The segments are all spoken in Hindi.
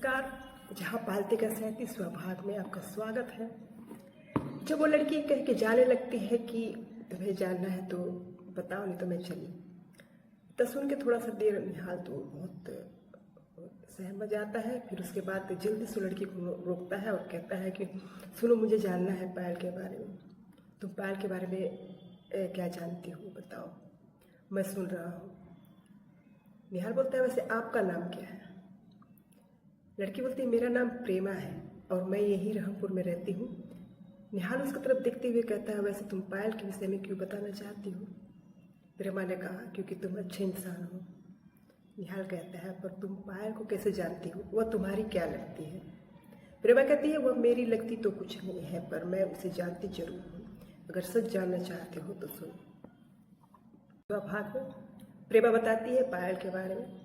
नमस्कार। जहाँ पालते का 37वां भाग में आपका स्वागत है। जब वो लड़की कह के जाने लगती है कि तुम्हें जानना है तो बताओ, नहीं तो मैं चली, तो सुन के थोड़ा सा देर निहाल तो बहुत सहम जाता है। फिर उसके बाद जल्दी से लड़की को रोकता है और कहता है कि सुनो, मुझे जानना है पायल के बारे में। तुम पायल के बारे में क्या जानती हो, बताओ, मैं सुन रहा हूँ। निहाल बोलता है, वैसे आपका नाम क्या है? लड़की बोलती है, मेरा नाम प्रेमा है और मैं यही रहमपुर में रहती हूँ। निहाल उसकी तरफ देखते हुए कहता है, वैसे तुम पायल के विषय में क्यों बताना चाहती हो? प्रेमा ने कहा, क्योंकि तुम अच्छे इंसान हो। निहाल कहता है, पर तुम पायल को कैसे जानती हो? वह तुम्हारी क्या लगती है? प्रेमा कहती है, वह मेरी लगती तो कुछ नहीं है, पर मैं उसे जानती जरूर हूँ। अगर सच जानना चाहते हो तो सुनो। भाग में प्रेमा बताती है पायल के बारे में।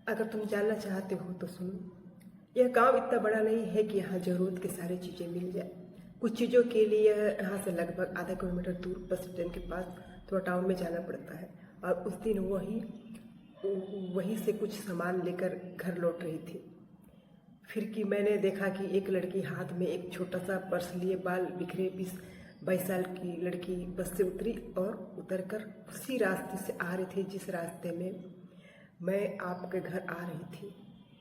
अगर तुम जानना चाहते हो तो सुनो। यह गांव इतना बड़ा नहीं है कि यहाँ ज़रूरत की सारी चीज़ें मिल जाए। कुछ चीज़ों के लिए यहाँ से लगभग आधा किलोमीटर दूर बस स्टैंड के पास थोड़ा टाउन में जाना पड़ता है। और उस दिन वहीं से कुछ सामान लेकर घर लौट रही थी। फिर कि मैंने देखा कि एक लड़की हाथ में एक छोटा सा पर्स लिए, बाल बिखरे, 20-22 साल की लड़की बस से उतरी और उतरकर उसी रास्ते से आ रही थी जिस रास्ते में मैं आपके घर आ रही थी।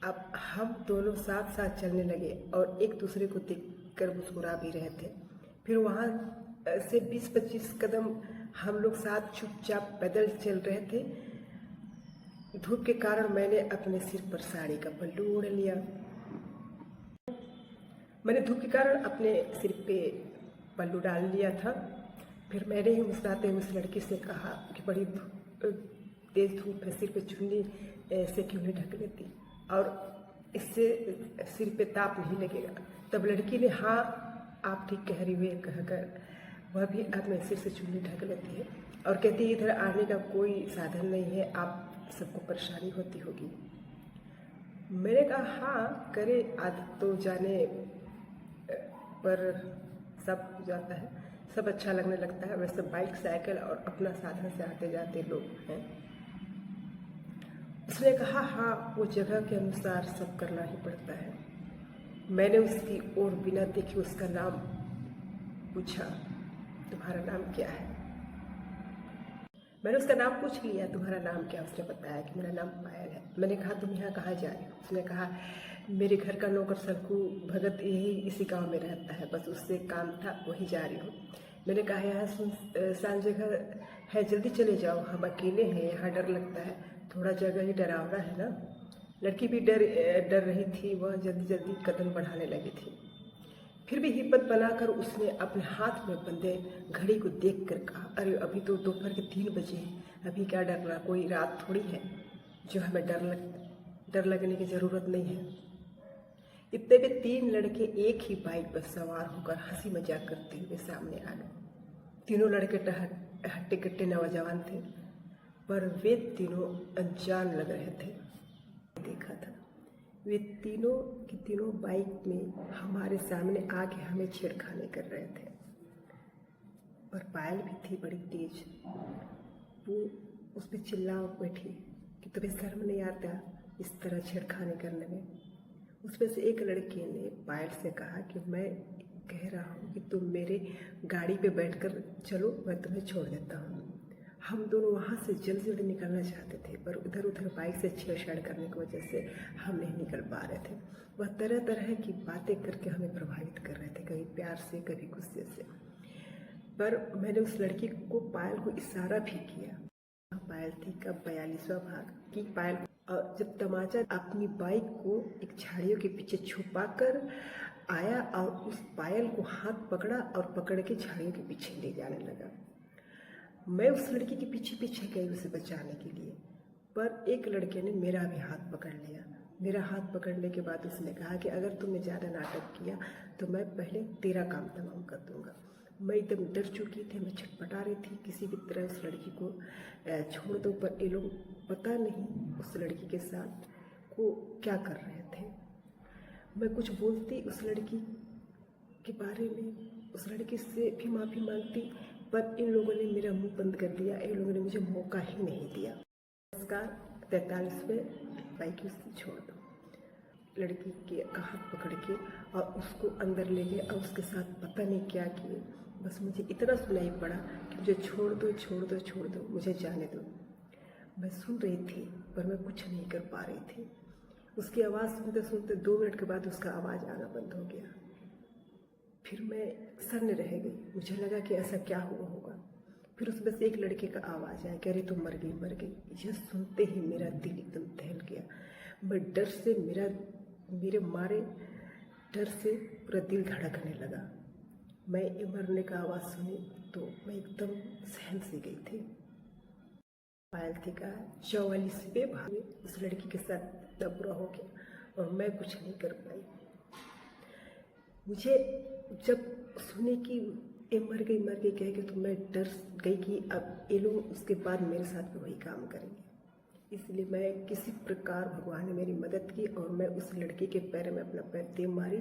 अब हम दोनों साथ साथ चलने लगे और एक दूसरे को देखकर मुस्कुरा भी रहे थे। फिर वहाँ से 20-25 कदम हम लोग साथ चुपचाप पैदल चल रहे थे। धूप के कारण मैंने अपने सिर पर साड़ी का पल्लू ओढ़ लिया। मैंने धूप के कारण अपने सिर पे पल्लू डाल लिया था। फिर मैंने ही मुस्कुराते हुए उस लड़की से कहा कि बड़ी तेज धूप है, सिर पे चुन्नी से क्यों नहीं ढक लेती, और इससे सिर पे ताप नहीं लगेगा। तब लड़की ने हाँ आप ठीक कह रही हुई कहकर वह भी अपने सिर से चुन्नी ढक लेती है और कहती है, इधर आने का कोई साधन नहीं है, आप सबको परेशानी होती होगी। मैंने कहा हाँ करे, आदत तो जाने पर सब हो जाता है, सब अच्छा लगने लगता है। वैसे बाइक, साइकिल और अपना साधन से आते जाते लोग हैं। उसने कहा हाँ, वो जगह के अनुसार सब करना ही पड़ता है। मैंने उसकी ओर बिना देखे उसका नाम पूछा, तुम्हारा नाम क्या है? मैंने उसका नाम पूछ लिया, तुम्हारा नाम क्या? उसने बताया कि मेरा नाम पायल है। मैंने कहा तुम यहाँ कहाँ जा रही हो? उसने कहा मेरे घर का नौकर सरकू भगत यही इसी गांव में रहता है, बस उससे काम था, वही जा रही हूँ। मैंने कहा यहाँ सुनसान जगह है, जल्दी चले जाओ, हम अकेले हैं, यहाँ डर लगता है, थोड़ा जगह ही डरावना है ना। लड़की भी डर रही थी, वह जल्दी जल्दी कदम बढ़ाने लगी थी। फिर भी हिम्मत बनाकर उसने अपने हाथ में बंधे घड़ी को देखकर कहा, अरे अभी तो दोपहर के 3 बजे हैं, अभी क्या डरना, कोई रात थोड़ी है जो हमें डर लगने की ज़रूरत नहीं है। इतने में 3 लड़के एक ही बाइक पर सवार होकर हंसी मजाक करते हुए सामने आ गए। तीनों लड़के हट्टे कट्टे नौजवान थे, पर वे तीनों अनजान लग रहे थे। देखा था वे तीनों की तीनों बाइक में हमारे सामने आके हमें छेड़खानी कर रहे थे। पर पायल भी थी बड़ी तेज, वो उस पर चिल्ला बैठी कि तुम्हें शर्म नहीं आता इस तरह छेड़खानी करने में। उसमें से एक लड़के ने पायल से कहा कि मैं कह रहा हूँ कि तुम मेरे गाड़ी पे बैठकर चलो, मैं तुम्हें छोड़ देता हूँ। हम दोनों वहाँ से जल्दी जल्दी निकलना चाहते थे, पर उधर उधर बाइक से छेड़छाड़ करने की वजह से हम नहीं निकल पा रहे थे। वह तरह तरह की बातें करके हमें प्रभावित कर रहे थे, कभी प्यार से, कभी गुस्से से। पर मैंने उस लड़की को, पायल को इशारा भी किया। पायल थी कब 42वां भाग की पायल, और जब तमाचा अपनी बाइक को एक झाड़ियों के पीछे छुपा कर आया और उस पायल को हाथ पकड़ा और पकड़ के झाड़ियों के पीछे ले जाने लगा। मैं उस लड़की के पीछे पीछे गई उसे बचाने के लिए, पर एक लड़के ने मेरा भी हाथ पकड़ लिया। मेरा हाथ पकड़ने के बाद उसने कहा कि अगर तुमने ज़्यादा नाटक किया तो मैं पहले तेरा काम तमाम कर दूंगा। मैं एकदम डर चुकी थी, मैं छटपटा रही थी किसी भी तरह उस लड़की को छोड़ दो, पर ये लोग पता नहीं उस लड़की के साथ को क्या कर रहे थे। मैं कुछ बोलती उस लड़की के बारे में, उस लड़की से भी माफ़ी मांगती, पर इन लोगों ने मेरा मुंह बंद कर दिया, इन लोगों ने मुझे मौका ही नहीं दिया। नमस्कार, 43वें बाइक छोड़ दो। लड़की का हाथ पकड़ के और उसको अंदर ले गए और उसके साथ पता नहीं क्या किए। बस मुझे इतना सुनाई पड़ा कि मुझे छोड़ दो छोड़ दो छोड़ दो, मुझे जाने दो। मैं सुन रही थी पर मैं कुछ नहीं कर पा रही थी। उसकी आवाज़ सुनते सुनते 2 मिनट के बाद उसका आवाज़ आना बंद हो गया। फिर मैं सन्न रह गई। मुझे लगा कि ऐसा क्या हुआ होगा। फिर उसमें से एक लड़के का आवाज़ आया, कह रही तुम मर गई मर गई। यह सुनते ही मेरा दिल एकदम दहल गया। मैं डर से मेरे मारे डर से पूरा दिल धड़कने लगा। मैं ये मरने का आवाज़ सुनी तो मैं एकदम सहम सी गई थी। पायल थी का 44वें भाग में उस लड़की के साथ इतना बुरा हो गया और मैं कुछ नहीं कर पाई। मुझे जब सुने कि ये मर गई कह के तो मैं डर गई कि अब ये लोग उसके बाद मेरे साथ भी वही काम करेंगे। इसलिए मैं किसी प्रकार भगवान ने मेरी मदद की और मैं उस लड़की के पैर में अपना पैर दे मारी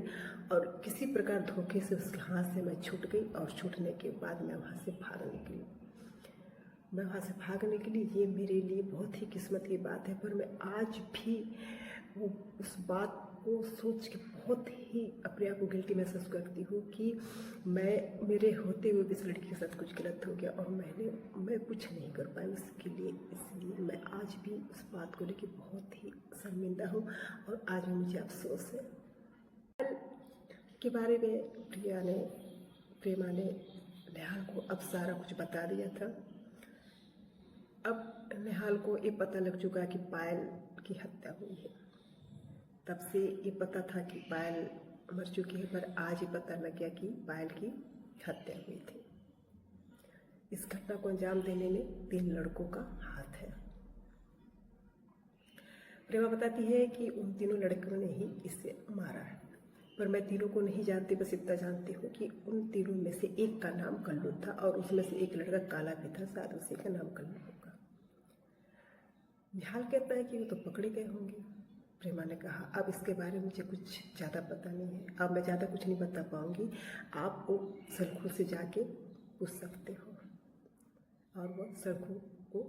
और किसी प्रकार धोखे से उसके हाथ से मैं छूट गई। और छूटने के बाद मैं वहाँ से भागने के लिए ये मेरे लिए बहुत ही किस्मत की बात है। पर मैं आज भी वो उस बात को सोच के बहुत ही अपने आप को गिल्टी महसूस करती हूँ कि मेरे होते हुए भी इस लड़की के साथ कुछ गलत हो गया और मैं कुछ नहीं कर पाई उसके लिए। इसलिए मैं आज भी उस बात को लेकर बहुत ही शर्मिंदा हूँ और आज भी मुझे अफसोस है। के बारे में प्रेमा ने नेहाल को अब सारा कुछ बता दिया था। अब नेहाल को ये पता लग चुका कि पायल की हत्या हुई है। तब से ये पता था कि पायल मर चुकी है, पर आज ही पता लग गया कि पायल की हत्या हुई थी। इस घटना को अंजाम देने में 3 लड़कों का हाथ है। प्रेमा बताती है कि उन तीनों लड़कों ने ही इसे मारा है, पर मैं तीनों को नहीं जानती। बस इतना जानती हूँ कि उन तीनों में से एक का नाम कल्लू था और उसमें से एक लड़का काला भी था, शायद उसी का नाम कल्लू होगा। निहाल कहता है कि वो तो पकड़े गए होंगे। प्रेमा ने कहा अब इसके बारे में मुझे कुछ ज़्यादा पता नहीं है, अब मैं ज़्यादा कुछ नहीं बता पाऊँगी। आप वो सलखू से जाके पूछ सकते हो। और वो सलखू को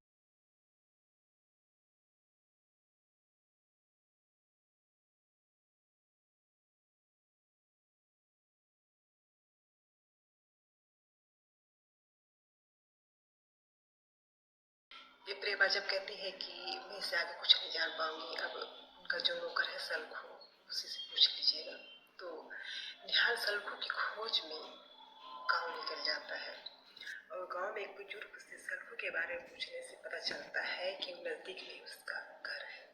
ये प्रेमा जब कहती है कि मैं इससे आगे कुछ नहीं जान पाऊंगी, अब उनका जो नौकर है सलखू, उसी से पूछ लीजिएगा। तो निहाल सलखू की खोज में गांव निकल जाता है और गांव में एक बुजुर्ग से सलखू के बारे में पूछने से पता चलता है कि नजदीक में उसका घर है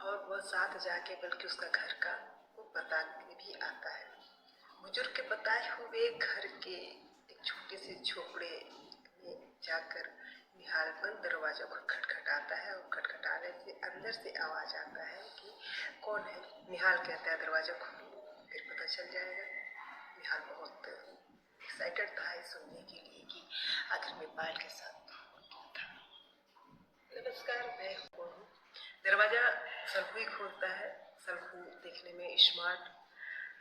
और वह साथ जाके बल्कि उसका घर का वो पता भी आता है। बुजुर्ग के बताए हुए घर के एक छोटे से झोपड़े में जाकर निहाल बंद दरवाजा को खटखटाता है और खटखटाने से अंदर से आवाज आता है कि कौन है। निहाल कहता है दरवाजा खोलो, फिर पता चल जाएगा। निहाल बहुत एक्साइटेड था ये सुनने के लिए कि आखिर में पायल के साथ क्या था। नमस्कार, मैं कौन हूँ। दरवाजा सलखू ही खोलता है। सलखू देखने में स्मार्ट,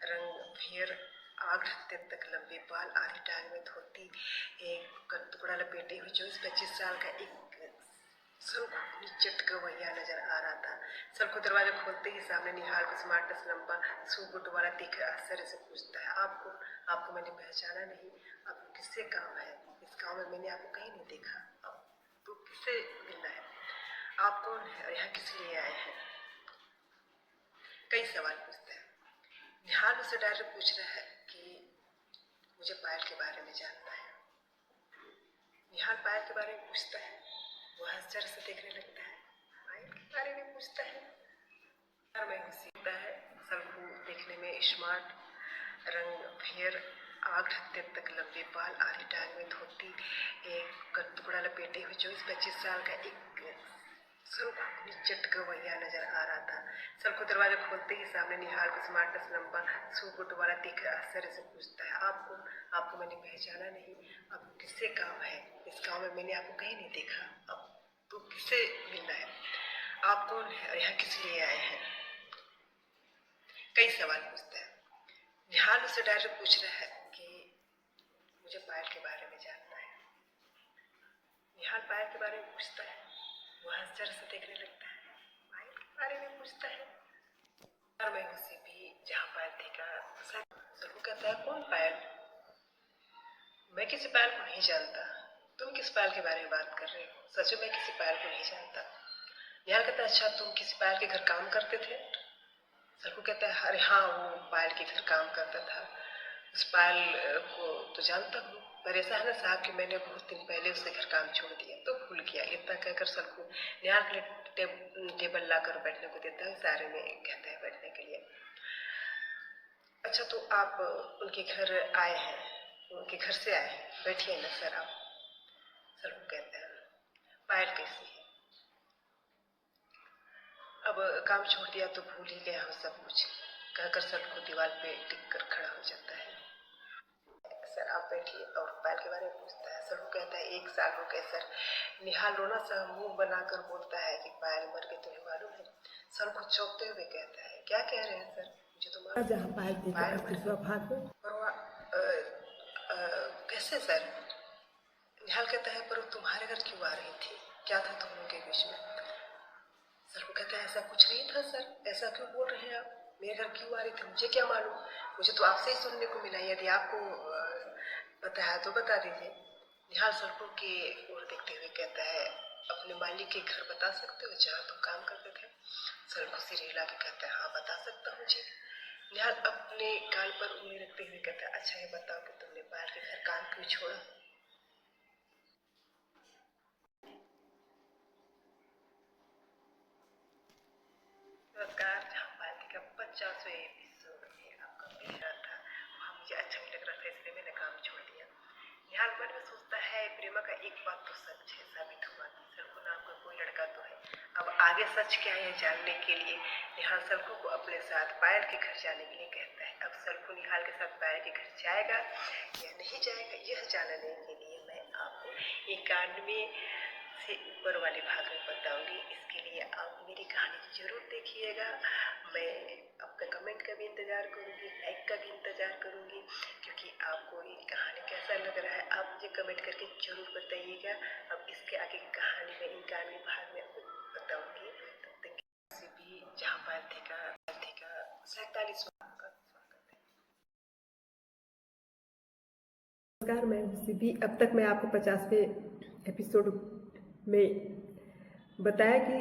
रंग फेयर, आग ढकते तक लंबे बाल, आधी टांग में धोती, एक टुकड़ा लपेटे हुए 24-25 साल का एक सलखू निचट गवैया नजर आ रहा था। सलखू दरवाजा खोलते ही सामने निहाल को स्मार्टनेस लंबा सूट वाला दिख आश्चर्य से पूछता है आपको मैंने पहचाना नहीं, आपको किससे काम है? इस गाँव में मैंने आपको कहीं नहीं देखा, अब तो किससे मिलना है? आप कौन है और यहाँ किस लिए आए हैं? कई सवाल पूछता है। निहाल उससे डायरेक्ट पूछ रहा है कि मुझे पायल के बारे में जानना है। निहाल पायल के बारे में पूछता है, वो आश्चर्य से देखने लगता है। पायल के बारे में पूछता है और मैं सीखता है। सलखू देखने में स्मार्ट, रंग फेयर, आग ढकते तक लंबे बाल, आधी टांग में धोती, एक टुकड़ा लपेटे हुए 24-25 साल का एक सलखू निचट गवैया नजर आ रहा था। सलखू दरवाजा खोलते ही सामने निहाल को स्मार्टनेस लंबा सूट वाला दिख आश्चर्य से पूछता है आपको मैंने पहचाना नहीं, आपको किससे काम है? इस गाँव में मैंने आपको कहीं नहीं देखा, अब तो किससे मिलना है? आप कौन है और यहाँ किस लिए आए हैं? कई सवाल पूछता है। निहाल उससे डायरेक्ट पूछ रहा है कि मुझे पायल के बारे में जानना है। निहाल पायल के बारे में पूछता है, वो आश्चर्य से देखने लगता है। पायल के बारे में पूछता है नमस्कार, मैं हूँ सीपी जहाँ पायल थी का जरूर कहता है कौन पायल। मैं किसी पायल को नहीं जानता। तुम किस पायल के बारे में बात कर रहे हो? सच में मैं किसी पायल को नहीं जानता। निहाल कहता है अच्छा तुम किसी पायल के घर काम करते थे? सरखू कहता है अरे हाँ वो पायल के घर काम करता था। उस पायल को तो जानता हूँ, पर ऐसा है ना साहब कि मैंने बहुत दिन पहले उसके घर काम छोड़ दिया तो भूल गया। इतना कहकर सरखू निहाल के लिए टेबल लाकर बैठने को देता है, सारे में कहता है बैठने के लिए। अच्छा तो आप उनके घर आए हैं, उनके घर से आए हैं, बैठिए ना सर आप। सरखू कहता है पायल कैसी है? अब काम छोड़ दिया तो भूल ही गया हूँ सब कुछ, कहकर सरखू दीवार पे टिक कर खड़ा हो जाता है। सर आप बैठिए और पायल के बारे में पूछता है। सरखू कहता है 1 साल हो गए सर। निहाल रोना सा मुंह बनाकर बोलता है कि पायल मर गई, तुम्हें मालूम है? सरखू चौंकते हुए कहता है क्या कह रहे हैं सर? मुझे तो मालूम जहाँ पायल पर वो कैसे सर? निहाल कहता है पर वो तुम्हारे घर क्यों आ रही थी, क्या था तुम लोगों के बीच में? सरखू कहता है ऐसा कुछ नहीं था सर, ऐसा क्यों बोल रहे हैं आप? मेरे घर क्यों आ रही थी मुझे क्या मालूम, मुझे तो आपसे ही सुनने को मिला। यदि आपको पता है तो बता दीजिए। निहाल सरखू की ओर देखते हुए कहता है अपने मालिक के घर बता सकते हो जहाँ तुम काम करते थे? सरखू सिर हिला के कहता है हाँ बता सकता हूँ जी। निहाल अपने गाल पर उंगली रखते हुए कहता है अच्छा ये बताओ कि तुमने पायल के घर काम क्यों छोड़ा? नमस्कार, जहाँ पायल का 50वें एपिसोड में आपका प्यार था। वहाँ मुझे अच्छा नहीं लग रहा था इसलिए मैंने काम छोड़ दिया। निहाल मन में सोचता है प्रेमा का एक बात तो सच है, साबित हुआ कि सरखू नाम का कोई लड़का तो है। अब आगे सच क्या है जानने के लिए निहाल सरखू को अपने साथ पायल के घर जाने के लिए कहता है। अब सरखू निहाल के साथ पायल के घर जाएगा या नहीं जाएगा यह जानने के लिए मैं आपको 91 से ऊपर वाले भाग में बताऊंगी। इसके लिए आप मेरी कहानी जरूर देखिएगा। मैं आपका कमेंट का भी इंतजार करूंगी, लाइक का भी इंतजार करूंगी, क्योंकि आपको ये कहानी कैसा लग रहा है आप मुझे कमेंट करके जरूर बताइएगा। अब इसके आगे की कहानी में 91 भाग में आपको बताऊंगी। तब तक किसी भी जहाँ पायल थी का 47वां का स्वागत है। नमस्कार, मैं सीबी। अब तक मैं आपको 50वें एपिसोड में बताया कि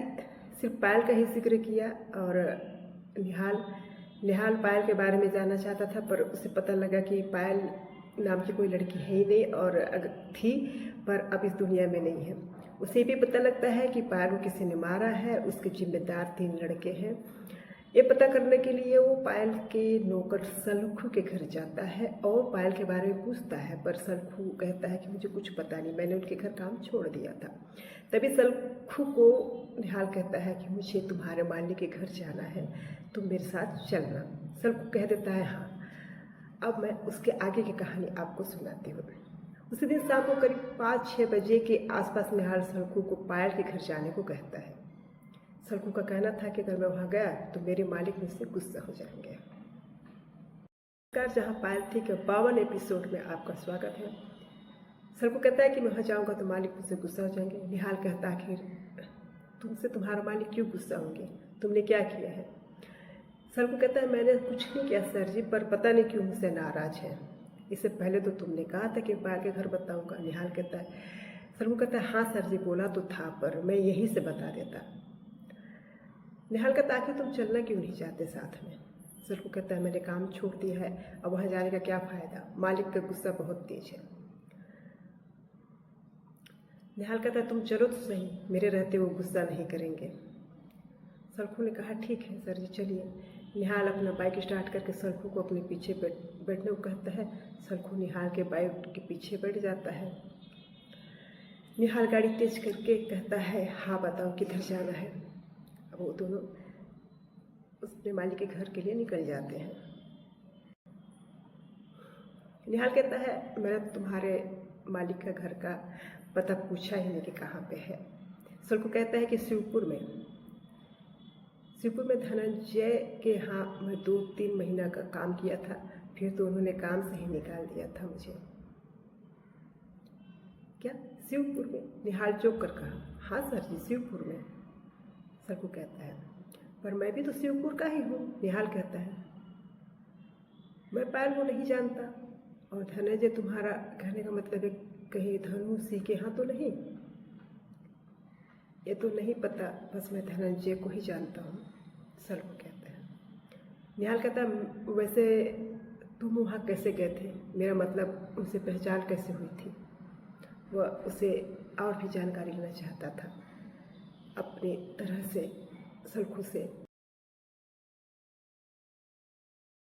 सिर्फ पायल का ही जिक्र किया और निहाल पायल के बारे में जानना चाहता था, पर उसे पता लगा कि पायल नाम की कोई लड़की है ही नहीं, और अगर थी पर अब इस दुनिया में नहीं है। उसे भी पता लगता है कि पायल को किसी ने मारा है, उसके जिम्मेदार 3 लड़के हैं। ये पता करने के लिए वो पायल के नौकर सरखू के घर जाता है और पायल के बारे में पूछता है, पर सरखू कहता है कि मुझे कुछ पता नहीं, मैंने उनके घर काम छोड़ दिया था। तभी सरखू को निहाल कहता है कि मुझे तुम्हारे मालिक के घर जाना है, तुम मेरे साथ चलना। सरखू कह देता है हाँ। अब मैं उसके आगे की कहानी आपको सुनाती हूँ। उसी दिन शाम को करीब 5-6 बजे के आसपास निहाल सरखू को पायल के घर जाने को कहता है। सरखू का कहना था कि अगर मैं वहाँ गया तो मेरे मालिक मुझसे गुस्सा हो जाएंगे। नमस्कार, जहाँ पायल थी के 52 एपिसोड में आपका स्वागत है। सरखू कहता है कि मैं वहाँ जाऊँगा तो मालिक मुझसे गुस्सा हो जाएंगे। निहाल कहता है कि तुमसे तुम्हारा मालिक क्यों गुस्सा होंगे, तुमने क्या किया है? सरखू कहता है मैंने कुछ नहीं किया सर जी, पर पता नहीं क्यों मुझसे नाराज है। इससे पहले तो तुमने कहा था कि पायल के घर बताऊँगा। निहाल कहता है, सरखू कहता है हाँ सर जी बोला तो था, पर मैं यहीं से बता देता। निहाल कहता है तुम चलना क्यों नहीं चाहते साथ में? सरखू कहता है मैंने काम छोड़ दिया है, अब वहाँ जाने का क्या फ़ायदा, मालिक का गुस्सा बहुत तेज है। निहाल कहता है तुम चलो तो सही, मेरे रहते वो गुस्सा नहीं करेंगे। सरखू ने कहा ठीक है सर जी चलिए। निहाल अपना बाइक स्टार्ट करके सरखू को अपने पीछे बैठने को कहता है। सरखू निहाल के बाइक के पीछे बैठ जाता है। निहाल गाड़ी तेज करके कहता है हाँ बताओ किधर जाना है। अब वो दोनों उसके मालिक के घर के लिए निकल जाते हैं। निहाल कहता है मैंने तुम्हारे मालिक का घर का पता पूछा ही नहीं कि कहाँ पे है। सरखू कहता है कि शिवपुर में धनंजय के यहाँ मैं 2-3 महीना का काम किया था, फिर तो उन्होंने काम से ही निकाल दिया था मुझे। क्या शिवपुर में? निहाल चौंक कर कहा हाँ सर जी शिवपुर में। सरखू कहता है पर मैं भी तो शिवपुर का ही हूँ, निहाल कहता है। मैं पायल को नहीं जानता। और धनंजय, तुम्हारा कहने का मतलब है कहीं धनु सी के यहाँ तो नहीं? ये तो नहीं पता, बस मैं धनंजय को ही जानता हूँ, सलखू कहता है। निहाल कहता है, वैसे तुम वहाँ कैसे गए थे? मेरा मतलब उनसे पहचान कैसे हुई थी? वह उसे और भी जानकारी लेना चाहता था अपनी तरह से सलखू से।